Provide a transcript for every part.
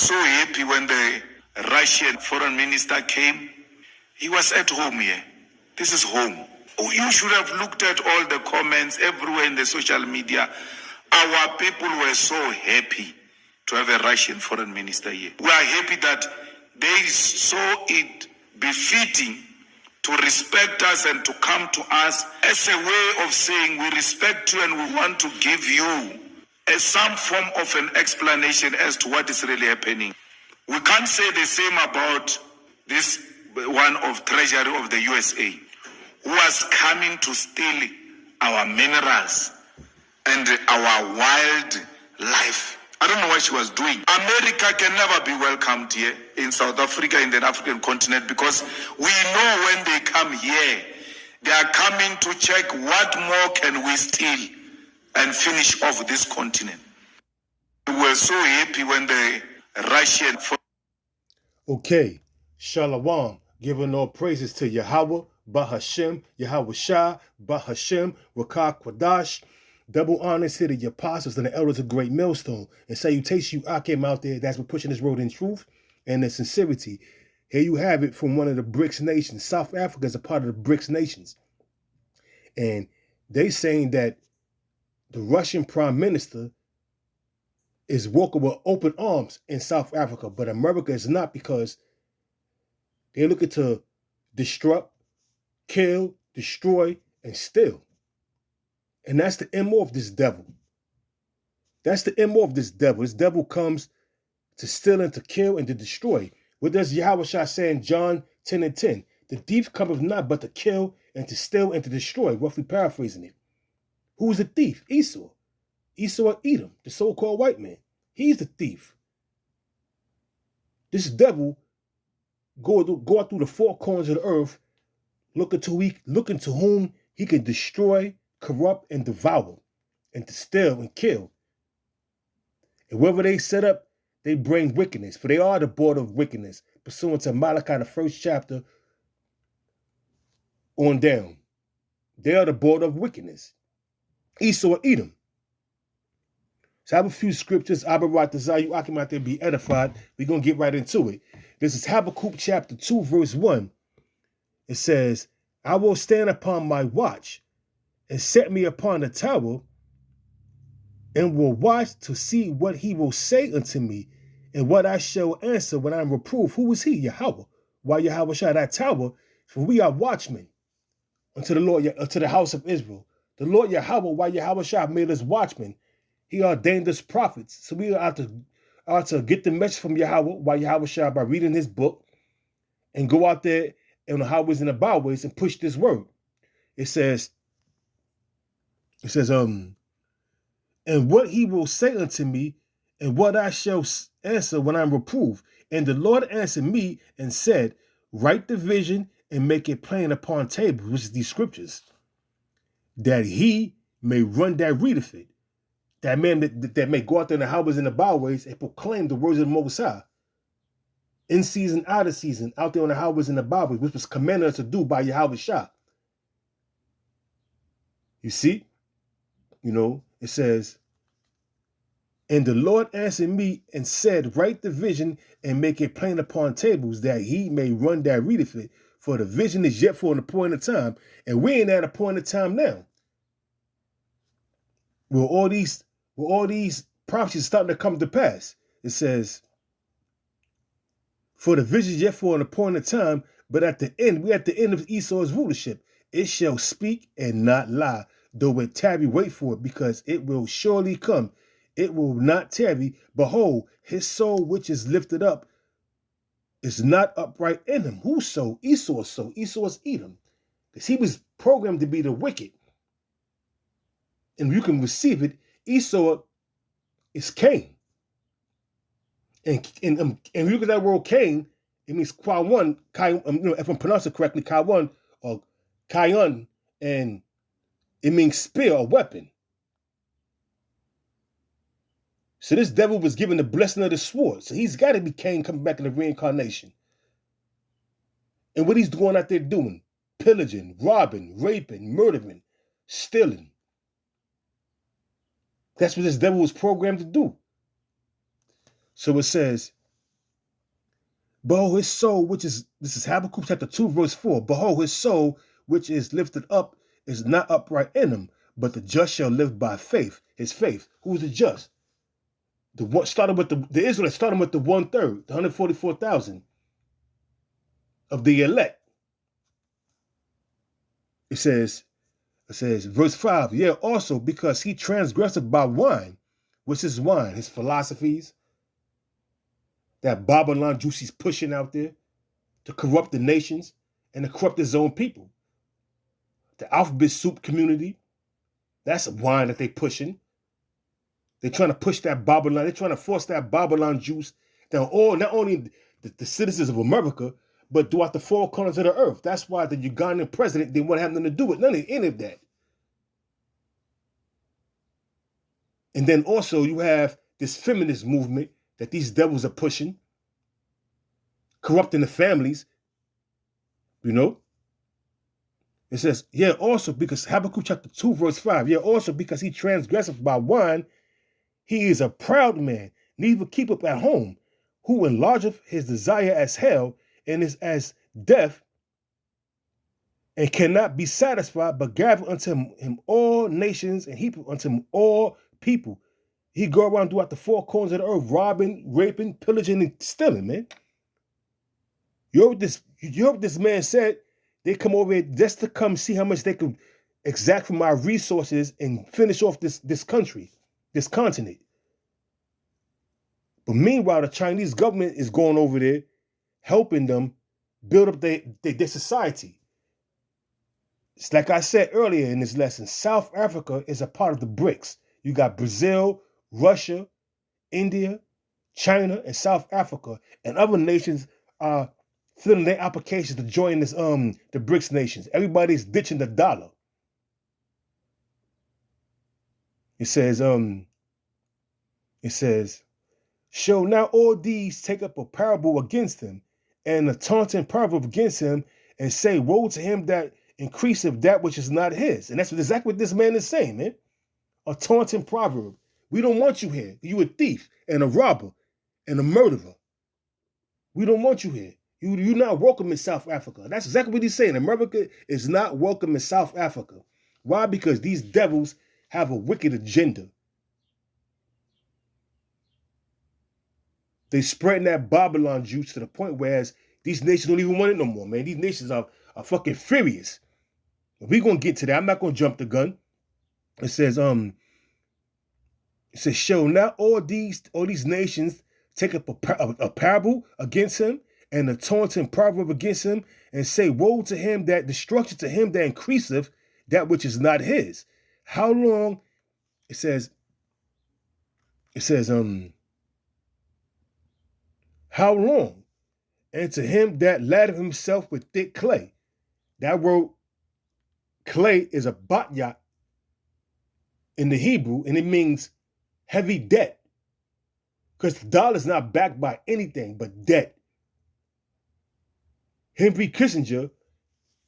so happy when the Russian foreign minister came. He was at home here. This is home. Oh, you should have looked at all the comments everywhere in the social media. Our people were so happy to have a Russian foreign minister here. We are happy that they saw it befitting to respect us and to come to us as a way of saying we respect you and we want to give you some form of an explanation as to what is really happening. We can't say the same about this one of Treasury of the USA, who was coming to steal our minerals and our wildlife. I don't know what she was doing. America can never be welcomed here in South Africa, in the African continent, because we know when they come here, they are coming to check what more can we steal and finish off this continent. We were so happy when the Russian... Okay, Shalom, giving all praises to Yahweh, Bahashem, Yahweh Shah, Bahashem, Rakah Kwadash. Double honors to the apostles and the elders of Great Millstone. And salutation you Akim out there that's been pushing this road in truth and in sincerity. Here you have it from one of the BRICS nations. South Africa is a part of the BRICS nations. And they saying that the Russian prime minister is walking with open arms in South Africa, but America is not, because they're looking to disrupt, kill, destroy, and steal. And that's the MO of this devil. That's the MO of this devil. This devil comes to steal and to kill and to destroy. What does Yahweh Shah say in John 10:10? The thief cometh not but to kill and to steal and to destroy, roughly paraphrasing it. Who is the thief? Esau. Esau Edom, the so-called white man. He's the thief. This devil go out through the four corners of the earth, looking to whom he can destroy, corrupt, and devour, and to steal and kill. And wherever they set up, they bring wickedness, for they are the border of wickedness, pursuant to Malachi, the first chapter on down. They are the border of wickedness. Esau Edom. So I have a few scriptures. You Akim out there be edified. We're going to get right into it. This is Habakkuk chapter 2, verse 1. It says, I will stand upon my watch and set me upon the tower, and will watch to see what he will say unto me, and what I shall answer when I am reproved. Who is he? Yahweh. Why Yahweh Shah that tower? For we are watchmen unto the Lord, unto the house of Israel. The Lord Yahweh, why Yahweh Shah made us watchmen. He ordained us prophets. So we are to get the message from Yahweh, why Yahweh Shah, by reading his book, and go out there in the highways and the byways and push this word. It says, and what he will say unto me, and what I shall answer when I'm reproved. And the Lord answered me and said, write the vision and make it plain upon tables, which is these scriptures, that he may run that readeth it. That man that may go out there in the highways and the byways and proclaim the words of the Most High. In season, out of season, out there on the highways and the byways, which was commanded us to do by Yahweh Shah. You see? It says, and the Lord answered me and said, write the vision and make it plain upon tables, that he may run that readeth it. For the vision is yet for an appointed time, and we ain't at a point of time now. Will all these prophecies starting to come to pass? It says, for the vision is yet for an appointed time, but at the end, we're at the end of Esau's rulership. It shall speak and not lie, though it tarry, wait for it, because it will surely come. It will not tarry. Behold, his soul which is lifted up is not upright in him. Whose soul? Esau's soul. Esau's Edom. Because he was programmed to be the wicked. And you can receive it. Esau is Cain. And if you look at that word Cain, it means Kawan, if I'm pronouncing it correctly, Kawan or Kayan, and it means spear or weapon. So this devil was given the blessing of the sword. So he's got to be Cain coming back in the reincarnation. And what he's going out there doing? Pillaging, robbing, raping, murdering, stealing. That's what this devil was programmed to do. So it says, Behold, his soul, this is Habakkuk chapter 2, verse 4. Behold, his soul, which is lifted up, is not upright in him, but the just shall live by faith. His faith. Who is the just? Starting with the Israelites, starting with the 1/3, the 144,000 of the elect. It says, verse 5, yeah, also because he transgressed by wine. What's his wine? His philosophies. That Babylon juice he's pushing out there to corrupt the nations and to corrupt his own people. The alphabet soup community, that's a wine that they pushing. They're trying to push that Babylon. They're trying to force that Babylon juice down not only the citizens of America, but throughout the four corners of the earth. That's why the Ugandan president didn't want to have nothing to do with any of that. And then also you have this feminist movement that these devils are pushing, corrupting the families, you know. It says, yeah, also because Habakkuk chapter 2, verse 5, yeah, also because he transgresseth by wine, he is a proud man, neither keepeth at home, who enlargeth his desire as hell, and is as death, and cannot be satisfied, but gather unto him all nations, and heap unto him all people. He go around throughout the four corners of the earth, robbing, raping, pillaging, and stealing, man. You heard what this man said? They come over here just to come see how much they could exact from our resources and finish off this country, this continent. But meanwhile, the Chinese government is going over there, helping them build up their society. It's like I said earlier in this lesson, South Africa is a part of the BRICS. You got Brazil, Russia, India, China, and South Africa, and other nations are filling their applications to join this the BRICS nations. Everybody's ditching the dollar. It says, shall now all these take up a parable against him, and a taunting proverb against him, and say, woe to him that increaseth that which is not his. And that's exactly what this man is saying, man. A taunting proverb. We don't want you here. You a thief and a robber and a murderer. We don't want you here. You're not welcome in South Africa. That's exactly what he's saying. America is not welcome in South Africa. Why? Because these devils have a wicked agenda. They spreading that Babylon juice to the point whereas these nations don't even want it no more, man. These nations are fucking furious. We're going to get to that. I'm not going to jump the gun. It says, shall not all these nations take up a parable against him, and a taunting proverb against him, and say, woe to him that destruction to him that increaseth that which is not his. How long? It says, how long? And to him that ladeth himself with thick clay. That word clay is a batyat in the Hebrew, and it means heavy debt. Because the dollar is not backed by anything but debt. Henry Kissinger,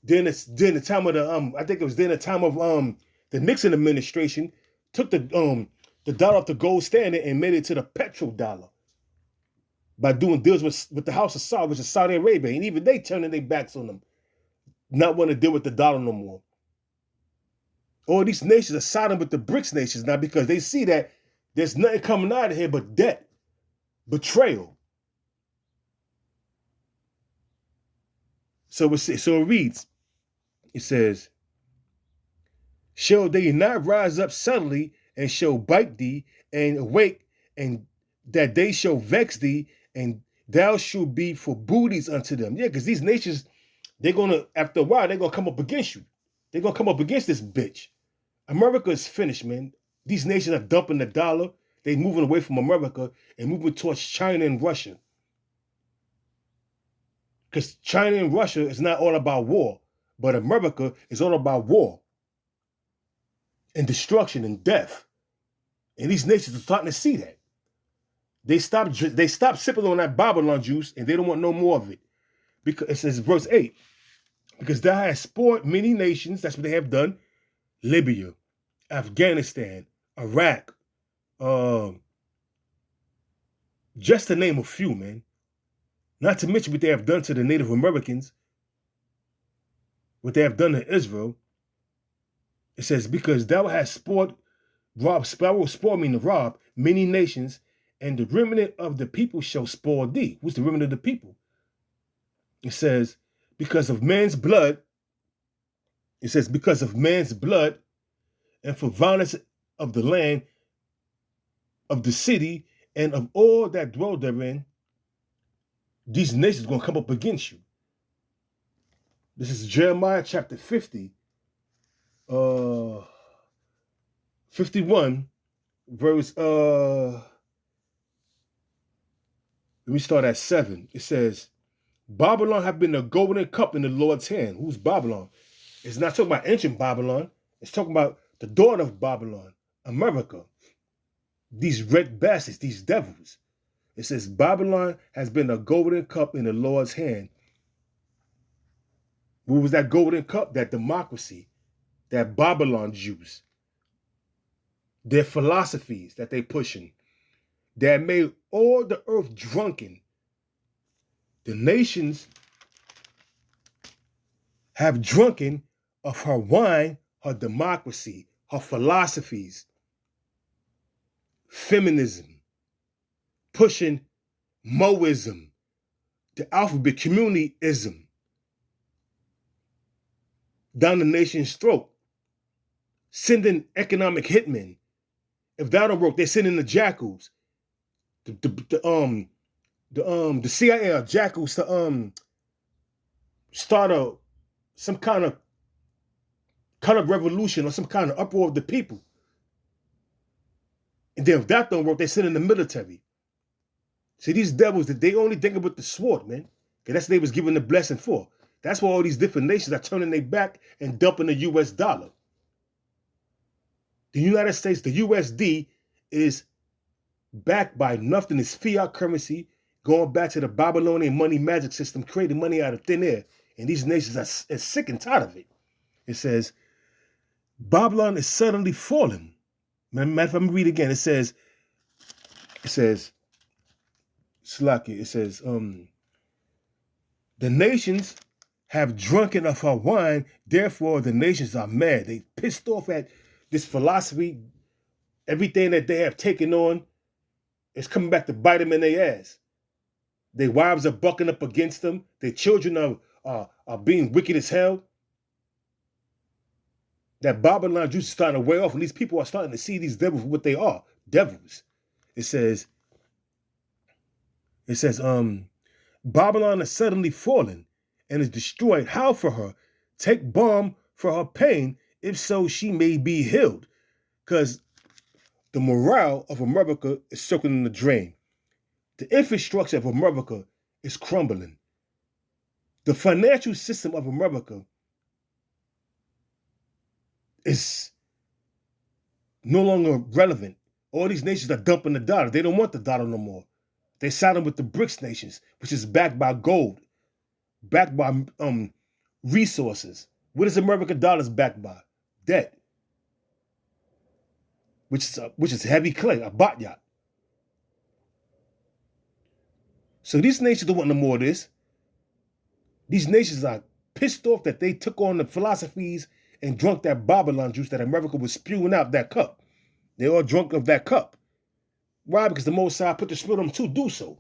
during the time of the Nixon administration, took the dollar off the gold standard and made it to the petrodollar by doing deals with the House of Saud, which is Saudi Arabia, and even they turning their backs on them, not want to deal with the dollar no more. All these nations are siding with the BRICS nations now because they see that there's nothing coming out of here but debt, betrayal. So it reads, it says, shall they not rise up suddenly and shall bite thee and awake, and that they shall vex thee, and thou shalt be for booties unto them. Yeah, because these nations, after a while, they're going to come up against you. They're going to come up against this bitch. America is finished, man. These nations are dumping the dollar. They're moving away from America and moving towards China and Russia. Because China and Russia is not all about war, but America is all about war and destruction and death. And these nations are starting to see that. They stopped sipping on that Babylon juice, and they don't want no more of it. Because it says, verse 8, because thou hast spoiled many nations, that's what they have done. Libya, Afghanistan, Iraq, just to name a few, man. Not to mention what they have done to the Native Americans, what they have done to Israel. It says, because thou hast spoiled many nations, and the remnant of the people shall spoil thee. Who's the remnant of the people? It says, because of man's blood. It says, because of man's blood, and for violence of the land, of the city, and of all that dwell therein, these nations are going to come up against you. This is Jeremiah chapter 50, 51, verse, let me start at 7. It says, Babylon have been a golden cup in the Lord's hand. Who's Babylon? It's not talking about ancient Babylon. It's talking about the daughter of Babylon, America. These red bastards, these devils. It says, Babylon has been a golden cup in the Lord's hand. What was that golden cup? That democracy that Babylon Jews. Their philosophies that they pushing. That made all the earth drunken. The nations have drunken of her wine, her democracy, her philosophies. Feminism. Pushing Moism. The alphabet communityism. Down the nation's throat, sending economic hitmen. If that don't work, they're sending the jackals, the CIA or jackals to start some kind of revolution or some kind of uproar of the people. And then if that don't work, they're sending the military. See, these devils, they only think about the sword, man. Because that's what they was given the blessing for. That's why all these different nations are turning their back and dumping the US dollar. The United States, the USD, is backed by nothing. It's fiat currency, going back to the Babylonian money magic system, creating money out of thin air. And these nations are sick and tired of it. It says, Babylon is suddenly fallen. Matter of fact, let me read again. It says, Slaki, it says, the nations have drunken of her wine, therefore the nations are mad. They pissed off at this philosophy. Everything that they have taken on is coming back to bite them in their ass. Their wives are bucking up against them. Their children are being wicked as hell. That Babylon juice is starting to wear off, and these people are starting to see these devils for what they are, devils. It says, Babylon is suddenly fallen and is destroyed. How for her? Take balm for her pain, if so she may be healed. Because the morale of America is circling the drain. The infrastructure of America is crumbling. The financial system of America is no longer relevant. All these nations are dumping the dollar. They don't want the dollar no more. They siding with the BRICS nations, which is backed by gold, backed by resources. What is American dollars backed by? Debt, which is heavy clay, a batyat. So these nations don't want no more of this. These nations are pissed off that they took on the philosophies and drunk that Babylon juice that America was spewing out that cup. They all drunk of that cup. Why? Because the Most High put the spirit on them to do so.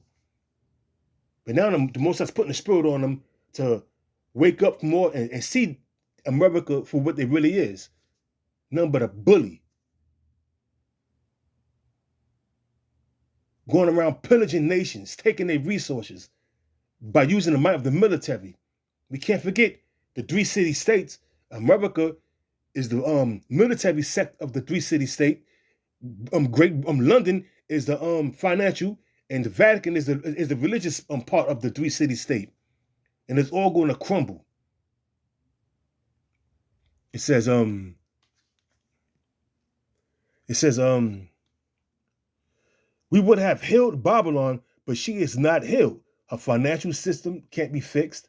But now the Most High's putting the spirit on them to wake up more and see America for what it really is. Nothing but a bully. Going around pillaging nations, taking their resources by using the might of the military. We can't forget the 3 city states. America is the military sect of the 3 city state. London is the financial, and the Vatican is the religious part of the 3 city state. And it's all going to crumble. It says, we would have healed Babylon, but she is not healed. Her financial system can't be fixed.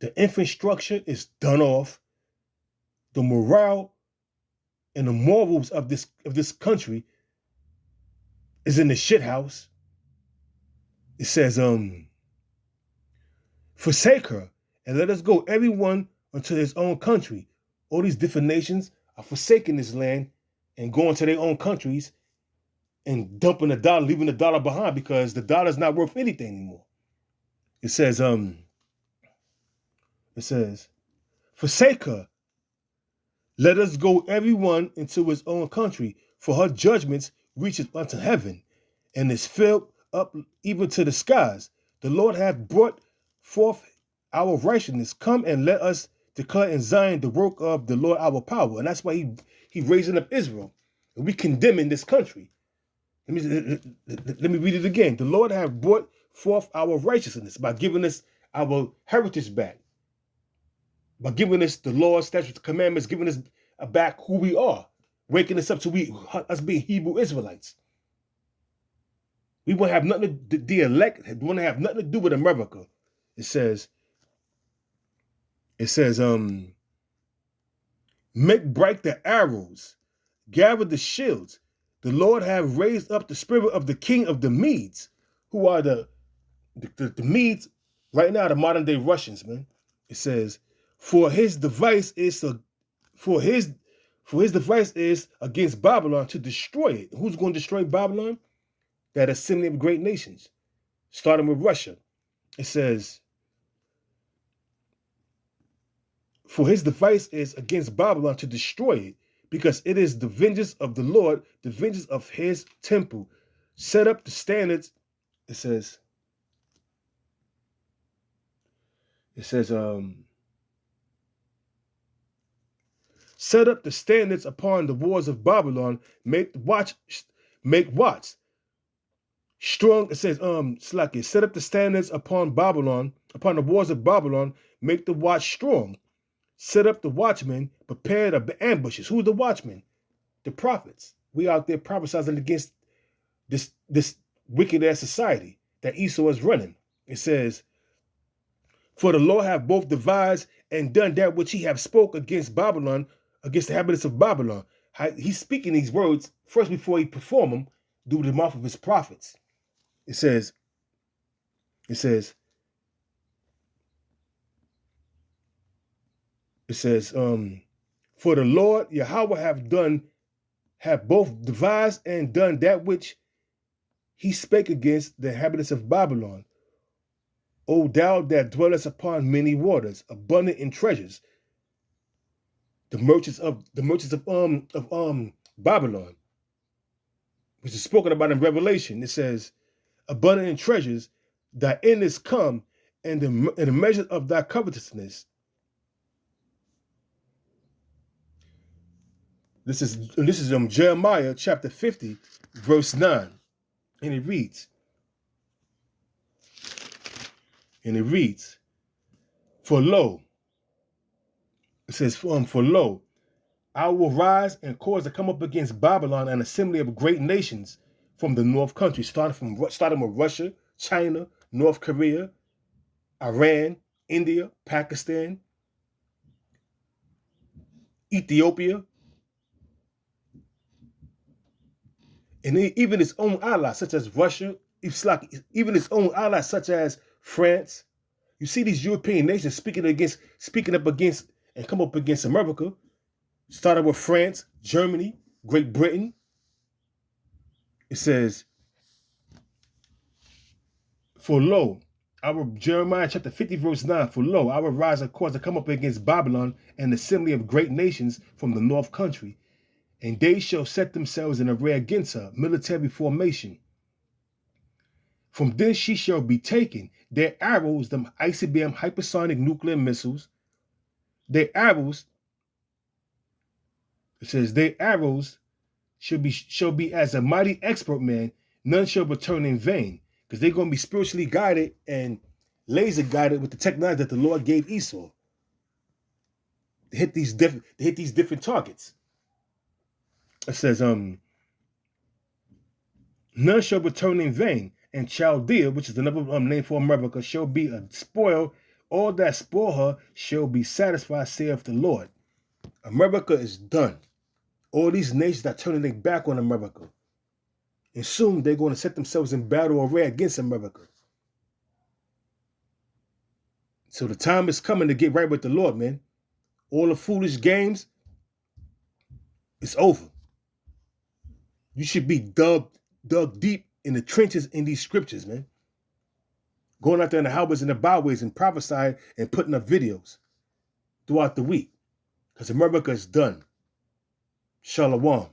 The infrastructure is done off. The morale and the morals of this country is in the shit house. It says, Forsake her, and let us go everyone unto his own country. All these different nations are forsaking this land and going to their own countries and dumping the dollar, leaving the dollar behind because the dollar is not worth anything anymore. It says, forsake her. Let us go everyone into his own country, for her judgments reacheth unto heaven, and is filled up even to the skies. The Lord hath brought forth our righteousness. Come and let us declare in Zion the work of the Lord our power. And that's why he raising up Israel. And we condemning this country. Let me read it again. The Lord hath brought forth our righteousness by giving us our heritage back. By giving us the laws, statutes, commandments, giving us back who we are. Waking us up to us being Hebrew Israelites. We won't have nothing to the elect. We won't have nothing to do with America. It says, make bright the arrows, gather the shields. The Lord have raised up the spirit of the king of the Medes, who are the Medes right now, the modern day Russians, man. It says, for his device is against Babylon to destroy it. Who's going to destroy Babylon? That assembly of great nations, starting with Russia. It says, for his device is against Babylon to destroy it, because it is the vengeance of the Lord, the vengeance of his temple. Set up the standards. It says, set up the standards upon the walls of Babylon, make watch strong. It says, set up the standards upon Babylon, upon the walls of Babylon, make the watch strong. Set up the watchmen, prepare the ambushes. Who's the watchmen? The prophets. We out there prophesying against this wicked ass society that Esau is running. It says, for the Lord have both devised and done that which he have spoke against Babylon, against the inhabitants of Babylon. He's speaking these words first before he perform them through the mouth of his prophets. It says, for the Lord Yahweh have both devised and done that which he spake against the inhabitants of Babylon. O thou that dwellest upon many waters, abundant in treasures, the merchants of Babylon, which is spoken about in Revelation. It says, abundant in treasures, thy end is come, and the measure of thy covetousness. This is Jeremiah chapter 50, verse 9. And it reads, for lo, it says, for lo, I will rise and cause to come up against Babylon an assembly of great nations from the north country, starting with Russia, China, North Korea, Iran, India, Pakistan, Ethiopia, and even its own allies, such as Russia, even its own allies, such as France. You see these European nations speaking up against and come up against America, starting with France, Germany, Great Britain. It says, for lo, Jeremiah chapter 50, verse 9, for lo, I will rise and cause to come up against Babylon an assembly of great nations from the north country, and they shall set themselves in array against her, military formation. From thence she shall be taken. Their arrows, them ICBM hypersonic nuclear missiles, their arrows, it says, their arrows shall be as a mighty expert man, none shall return in vain, because they're going to be spiritually guided and laser guided with the technology that the Lord gave Esau. They hit these different targets. It says, none shall return in vain, and Chaldea, which is another name for America, shall be a spoil. All that spoil her shall be satisfied, saith the Lord. America is done. All these nations are turning their back on America. And soon they're going to set themselves in battle array against America. So the time is coming to get right with the Lord, man. All the foolish games, it's over. You should be dug deep in the trenches in these scriptures, man. Going out there in the highways and the byways and prophesying and putting up videos throughout the week. Because America is done. Shalom.